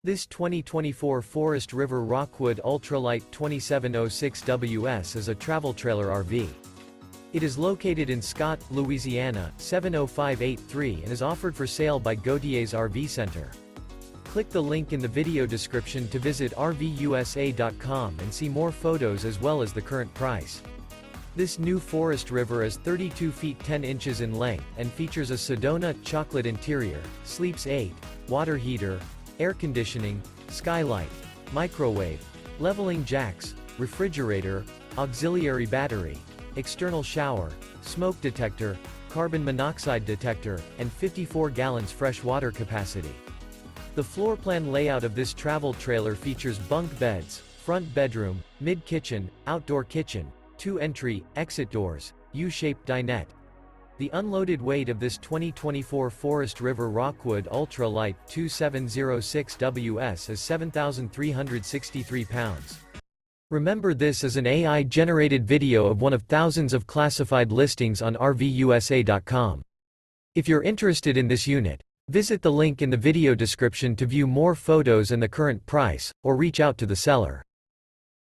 This 2024 Forest River Rockwood Ultralight 2706WS is a travel trailer RV. It is located in Scott, Louisiana, 70583 and is offered for sale by Gauthiers RV Center. Click the link in the video description to visit RVUSA.com and see more photos as well as the current price. This new Forest River is 32 feet 10 inches in length and features a SEDONA chocolate interior, sleeps 8, water heater, air conditioning, skylight, microwave, leveling jacks, refrigerator, auxiliary battery, external shower, smoke detector, carbon monoxide detector, and 54 gallons fresh water capacity. The floor plan layout of this travel trailer features bunk beds, front bedroom, mid-kitchen, outdoor kitchen, 2 entry, exit doors, U-shaped dinette. The unloaded weight of this 2024 Forest River Rockwood Ultralight 2706WS is 7,363 pounds. Remember, this is an AI-generated video of one of thousands of classified listings on RVUSA.com. If you're interested in this unit, visit the link in the video description to view more photos and the current price, or reach out to the seller.